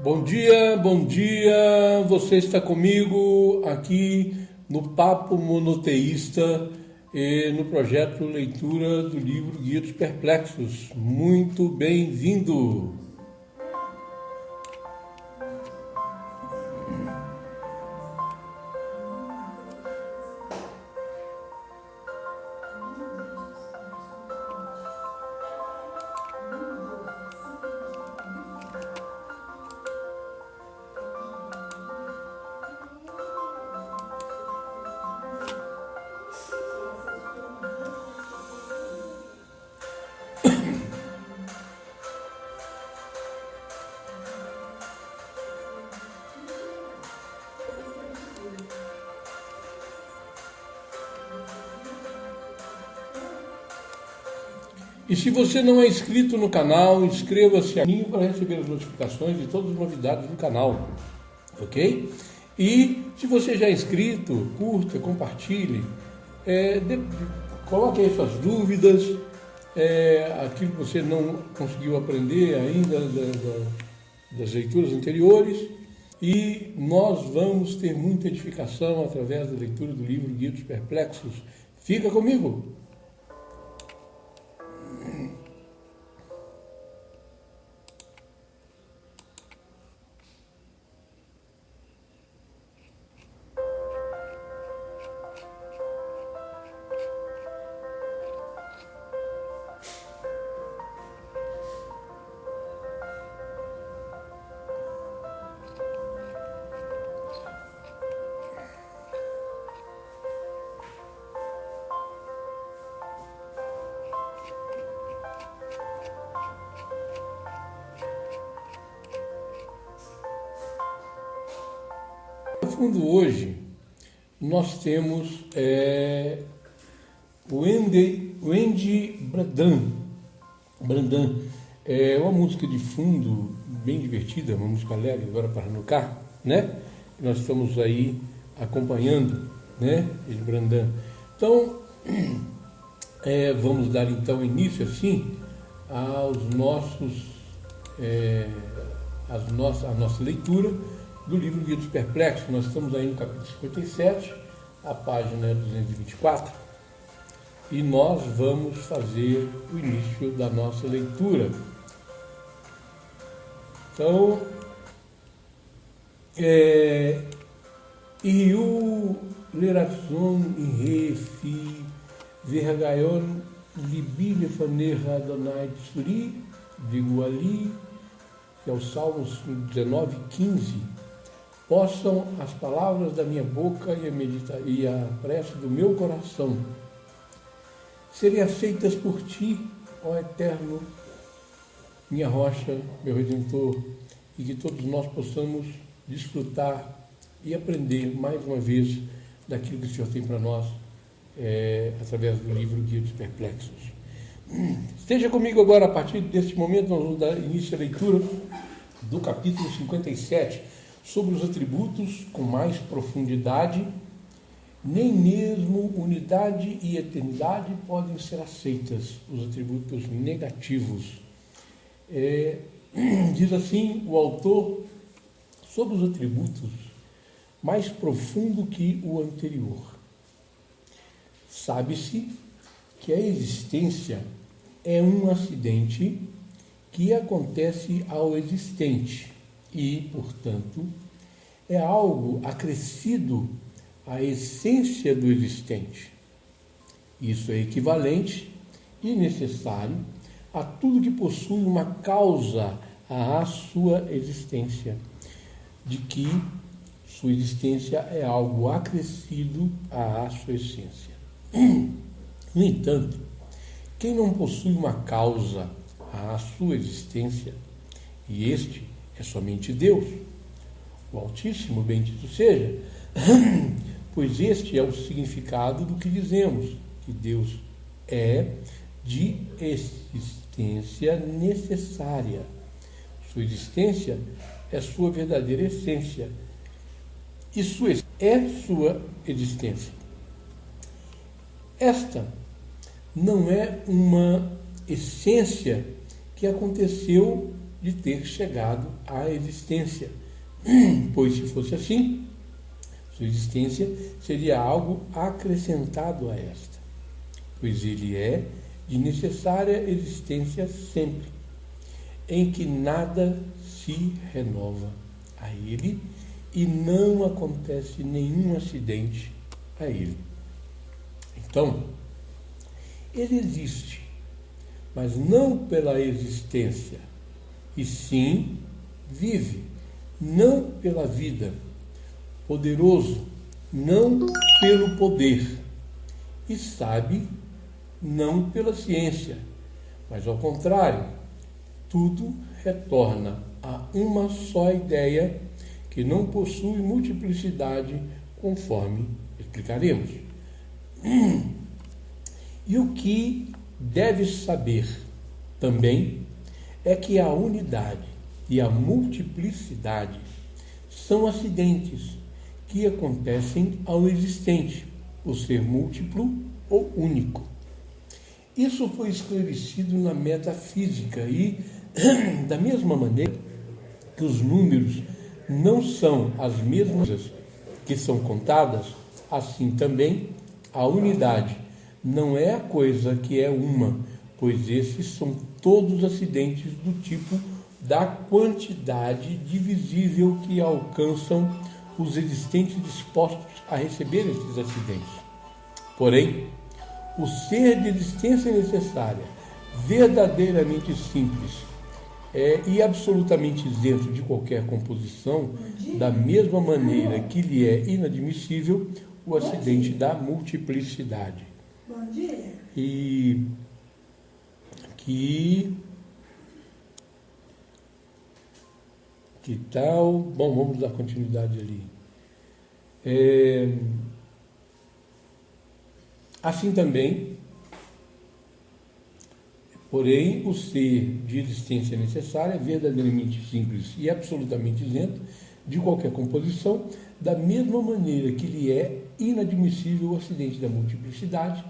Bom dia, você está comigo aqui no Papo Monoteísta e no projeto Leitura do livro Guia dos Perplexos. Muito bem-vindo! E se você não é inscrito no canal, inscreva-se aqui para receber as notificações de todas as novidades do canal, ok? E se você já é inscrito, curta, compartilhe, coloque aí suas dúvidas, aquilo que você não conseguiu aprender ainda das leituras anteriores, e nós vamos ter muita edificação através da leitura do livro Guia dos Perplexos. Fica comigo! No fundo, hoje, nós temos o Wendy Brandan. É uma música de fundo bem divertida, uma música alegre agora para Hanukkah, né? Nós estamos aí acompanhando, né? Ele Brandan. Então, vamos dar então início assim aos a nossa leitura do livro Guia dos Perplexos. Nós estamos aí no capítulo 57, a página é 224, e nós vamos fazer o início da nossa leitura. Então, Iu Lerazon Inrefi Vergayon Libi Lefaneha Adonai Tsuri, digo ali, que é o Salmos 19:15. Possam as palavras da minha boca e a prece do meu coração serem aceitas por ti, ó Eterno, minha rocha, meu Redentor, e que todos nós possamos desfrutar e aprender mais uma vez daquilo que o Senhor tem para nós através do livro Guia dos Perplexos. Esteja comigo agora. A partir deste momento nós vamos dar início à leitura do capítulo 57, sobre os atributos com mais profundidade. Nem mesmo unidade e eternidade podem ser aceitas, os atributos negativos. Diz assim o autor sobre os atributos mais profundo que o anterior. Sabe-se que a existência é um acidente que acontece ao existente e, portanto, é algo acrescido à essência do existente. Isso é equivalente e necessário a tudo que possui uma causa à sua existência, de que sua existência é algo acrescido à sua essência. No entanto, quem não possui uma causa à sua existência, e este é somente Deus, o Altíssimo, bendito seja, pois este é o significado do que dizemos, que Deus é de existência necessária. Sua existência é sua verdadeira essência, e sua é sua existência. Esta não é uma essência que aconteceu de ter chegado à existência, pois se fosse assim, sua existência seria algo acrescentado a esta, pois ele é de necessária existência sempre, em que nada se renova a ele e não acontece nenhum acidente a ele. Então, ele existe, mas não pela existência, e sim vive, não pela vida, poderoso, não pelo poder, e sabe, não pela ciência, mas ao contrário, tudo retorna a uma só ideia que não possui multiplicidade, conforme explicaremos. E o que deves saber também é que a unidade e a multiplicidade são acidentes que acontecem ao existente, o ser múltiplo ou único. Isso foi esclarecido na metafísica e, da mesma maneira que os números não são as mesmas que são contadas, assim também a unidade não é a coisa que é uma, pois esses são todos acidentes do tipo da quantidade divisível que alcançam os existentes dispostos a receber esses acidentes. Porém, o ser de existência necessária, verdadeiramente simples, e absolutamente isento de qualquer composição, da mesma maneira que lhe é inadmissível o acidente da multiplicidade. Bom dia. E que tal? Bom, vamos dar continuidade ali. Assim também, porém, o ser de existência necessária é verdadeiramente simples e absolutamente isento de qualquer composição, da mesma maneira que lhe é inadmissível o acidente da multiplicidade,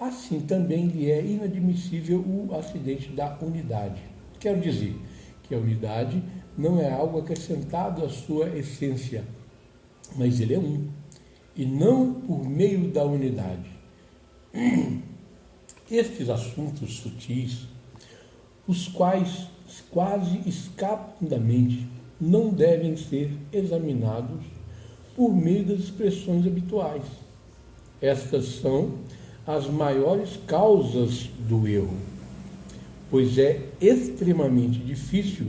assim também lhe é inadmissível o acidente da unidade. Quero dizer que a unidade não é algo acrescentado à sua essência, mas ele é um, e não por meio da unidade. Estes assuntos sutis, os quais quase escapam da mente, não devem ser examinados por meio das expressões habituais. Estas são as maiores causas do erro, pois é extremamente difícil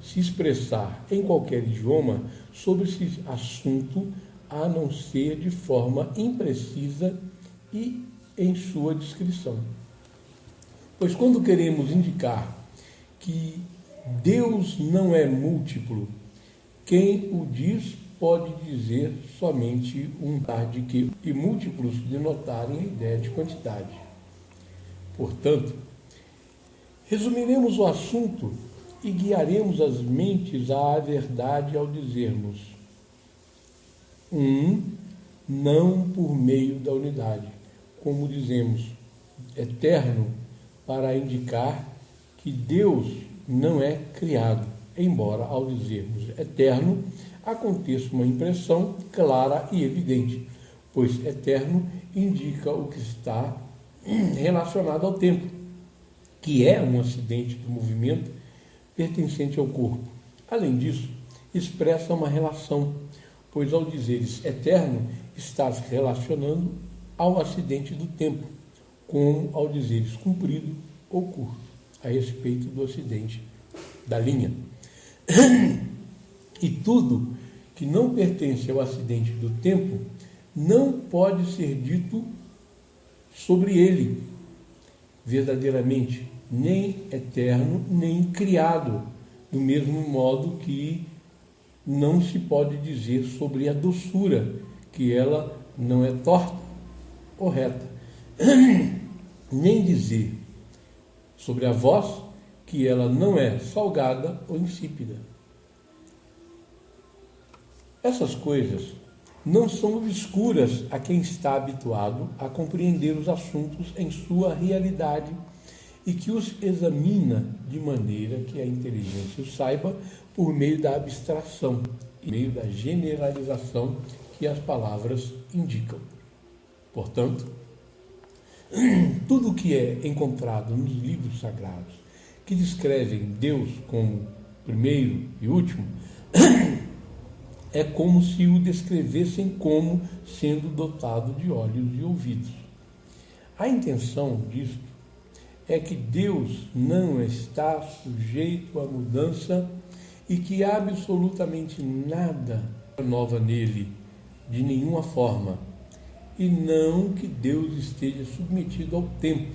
se expressar em qualquer idioma sobre esse assunto, a não ser de forma imprecisa e em sua descrição. Pois quando queremos indicar que Deus não é múltiplo, quem o diz pode dizer somente unidade e múltiplos denotarem a ideia de quantidade. Portanto, resumiremos o assunto e guiaremos as mentes à verdade ao dizermos não por meio da unidade, como dizemos, eterno, para indicar que Deus não é criado, embora ao dizermos eterno aconteça uma impressão clara e evidente, pois eterno indica o que está relacionado ao tempo, que é um acidente do movimento pertencente ao corpo. Além disso, expressa uma relação, pois ao dizeres eterno, estás relacionando ao acidente do tempo, como ao dizeres comprido ou curto, a respeito do acidente da linha. E tudo que não pertence ao acidente do tempo não pode ser dito sobre ele, verdadeiramente, nem eterno, nem criado, do mesmo modo que não se pode dizer sobre a doçura, que ela não é torta ou reta, nem dizer sobre a voz, que ela não é salgada ou insípida. Essas coisas não são obscuras a quem está habituado a compreender os assuntos em sua realidade e que os examina de maneira que a inteligência o saiba por meio da abstração, por meio da generalização que as palavras indicam. Portanto, tudo o que é encontrado nos livros sagrados, que descrevem Deus como primeiro e último, é como se o descrevessem como sendo dotado de olhos e ouvidos. A intenção disto é que Deus não está sujeito à mudança e que absolutamente nada renova nele, de nenhuma forma, e não que Deus esteja submetido ao tempo,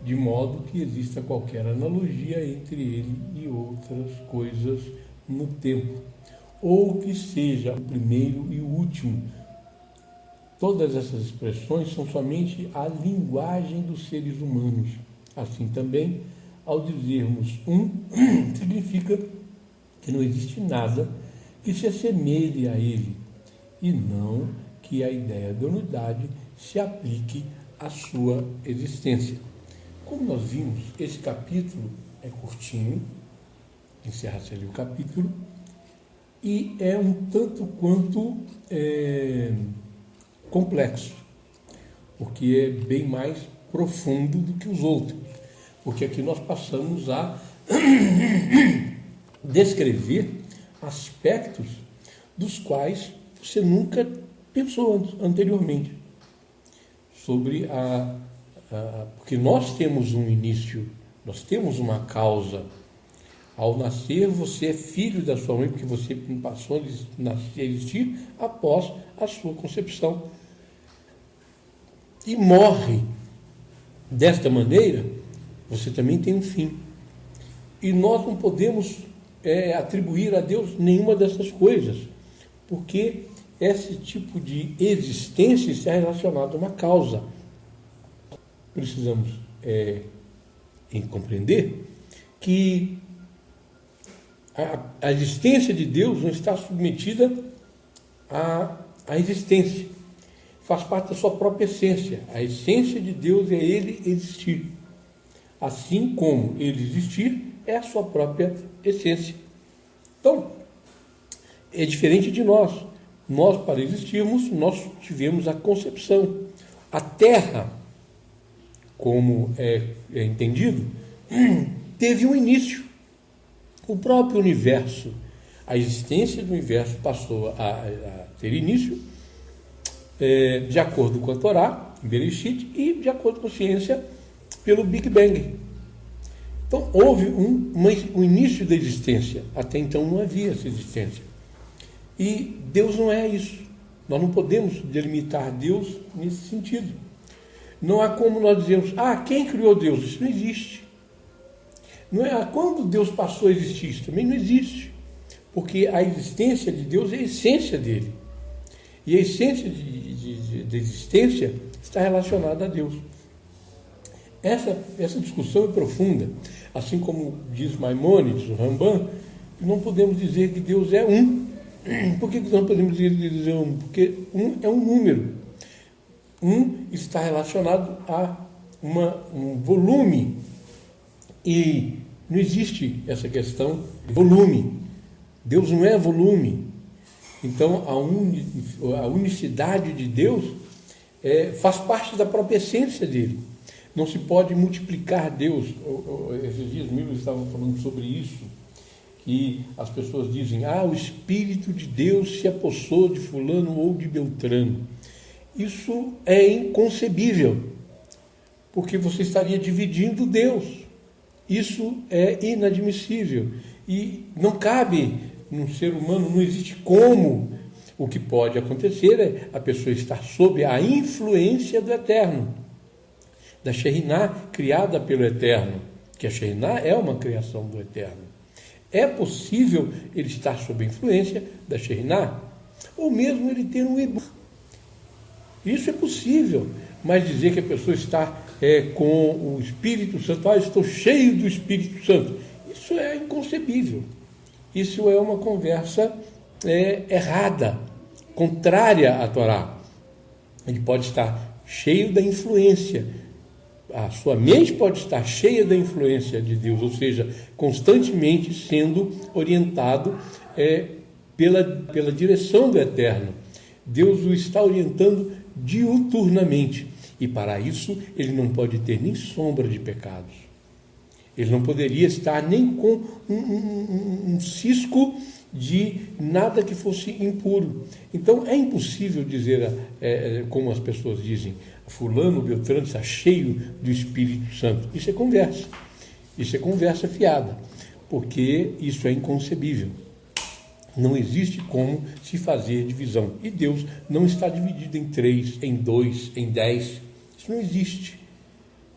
de modo que exista qualquer analogia entre ele e outras coisas no tempo, ou que seja o primeiro e o último. Todas essas expressões são somente a linguagem dos seres humanos. Assim também, ao dizermos significa que não existe nada que se assemelhe a ele, e não que a ideia da unidade se aplique à sua existência. Como nós vimos, esse capítulo é curtinho, encerra-se ali o capítulo, e é um tanto quanto complexo, porque é bem mais profundo do que os outros, porque aqui nós passamos a descrever aspectos dos quais você nunca pensou anteriormente, sobre porque nós temos um início, nós temos uma causa. Ao nascer, você é filho da sua mãe, porque você passou a existir após a sua concepção. E morre desta maneira, você também tem um fim. E nós não podemos atribuir a Deus nenhuma dessas coisas, porque esse tipo de existência está relacionado a uma causa. Precisamos compreender que a existência de Deus não está submetida à existência. Faz parte da sua própria essência. A essência de Deus é Ele existir. Assim como Ele existir é a sua própria essência. Então, é diferente de nós. Nós, para existirmos, nós tivemos a concepção. A Terra, como é entendido, teve um início. O próprio universo, a existência do universo passou a ter início de acordo com a Torá, em Bereshit, e de acordo com a ciência, pelo Big Bang. Então, houve um início da existência. Até então não havia essa existência. E Deus não é isso. Nós não podemos delimitar Deus nesse sentido. Não há como nós dizermos, quem criou Deus? Isso não existe. Não é quando Deus passou a existir, isso também não existe. Porque a existência de Deus é a essência dele. E a essência de existência está relacionada a Deus. Essa discussão é profunda. Assim como diz Maimônides, o Rambam, não podemos dizer que Deus é um. Por que não podemos dizer que Deus é um? Porque um é um número. Um está relacionado a um volume. E não existe essa questão de volume. Deus não é volume. Então, a unicidade de Deus faz parte da própria essência dele. Não se pode multiplicar Deus. Esses dias mesmo eu estava falando sobre isso, que as pessoas dizem, o Espírito de Deus se apossou de fulano ou de Beltrano. Isso é inconcebível, porque você estaria dividindo Deus. Isso é inadmissível e não cabe num ser humano, não existe como. O que pode acontecer é a pessoa estar sob a influência do Eterno, da Shekhinah criada pelo Eterno, que a Shekhinah é uma criação do Eterno. É possível ele estar sob a influência da Shekhinah, ou mesmo ele ter um Ebu. Isso é possível, mas dizer que a pessoa está com o Espírito Santo, estou cheio do Espírito Santo, isso é inconcebível. Isso é uma conversa errada, contrária à Torá. Ele pode estar cheio da influência a sua mente pode estar cheia da influência de Deus, ou seja, constantemente sendo orientado pela direção do Eterno. Deus o está orientando diuturnamente. E para isso, ele não pode ter nem sombra de pecados. Ele não poderia estar nem com um cisco de nada que fosse impuro. Então, é impossível dizer, como as pessoas dizem, fulano, Beltrano está cheio do Espírito Santo. Isso é conversa. Isso é conversa fiada, porque isso é inconcebível. Não existe como se fazer divisão. E Deus não está dividido em 3, em 2, em 10. Isso não existe.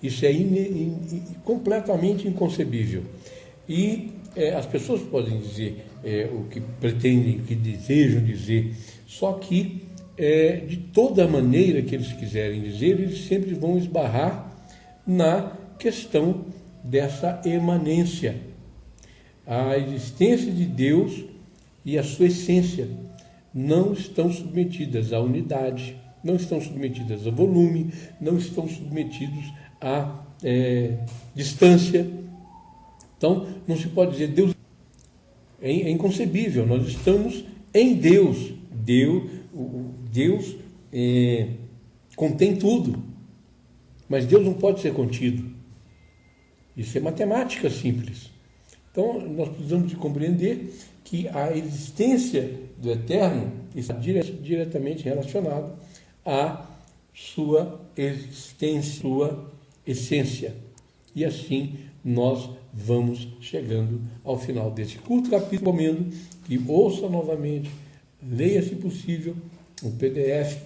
Isso é completamente inconcebível. E as pessoas podem dizer o que pretendem, o que desejam dizer, só que de toda maneira que eles quiserem dizer, eles sempre vão esbarrar na questão dessa emanência. A existência de Deus e a sua essência não estão submetidas à unidade, não estão submetidas a volume, não estão submetidos à distância. Então, não se pode dizer Deus é inconcebível. Nós estamos em Deus. Deus contém tudo, mas Deus não pode ser contido. Isso é matemática simples. Então, nós precisamos de compreender que a existência do Eterno está diretamente relacionada à sua existência, sua essência. E assim nós vamos chegando ao final desse curto capítulo. Recomendo que ouça novamente, leia, se possível, o PDF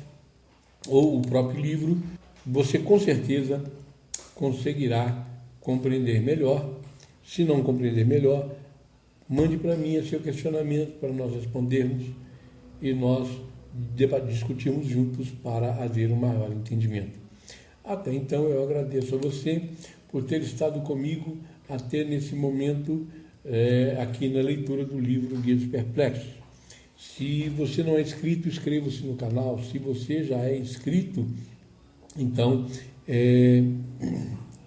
ou o próprio livro. Você com certeza conseguirá compreender melhor. Se não compreender melhor, mande para mim seu questionamento para nós respondermos e nós discutirmos juntos para haver um maior entendimento. Até então, eu agradeço a você por ter estado comigo até nesse momento aqui na leitura do livro Guia dos Perplexos. Se você não é inscrito, inscreva-se no canal. Se você já é inscrito, então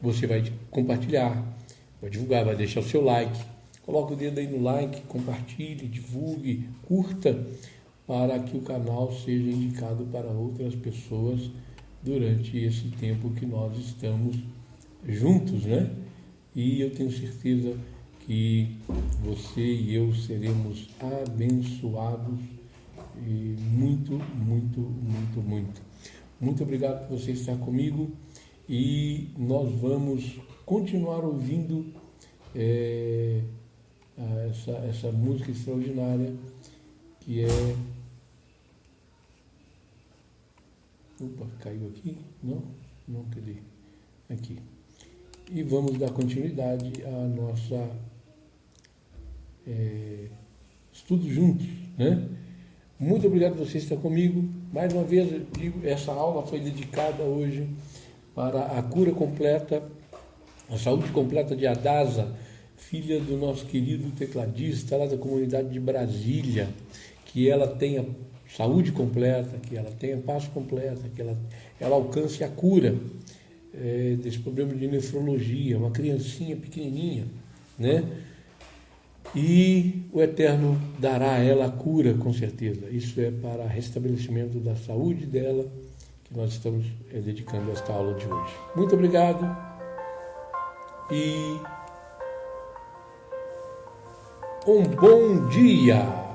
você vai compartilhar, vai divulgar, vai deixar o seu like. Coloque o dedo aí no like, compartilhe, divulgue, curta, para que o canal seja indicado para outras pessoas durante esse tempo que nós estamos juntos, né? E eu tenho certeza que você e eu seremos abençoados e muito, muito, muito, muito. Muito obrigado por você estar comigo e nós vamos continuar ouvindo essa música extraordinária que é... Opa, caiu aqui? Não, cadê? Aqui. E vamos dar continuidade à nossa estudo juntos, né? Muito obrigado por você estar comigo. Mais uma vez, eu digo, essa aula foi dedicada hoje para a cura completa, a saúde completa de Adasa, filha do nosso querido tecladista lá da comunidade de Brasília, que ela tenha saúde completa, que ela tenha paz completa, que ela alcance a cura desse problema de nefrologia, uma criancinha pequenininha, né? E o Eterno dará a ela a cura, com certeza. Isso é para restabelecimento da saúde dela que nós estamos dedicando esta aula de hoje. Muito obrigado e um bom dia!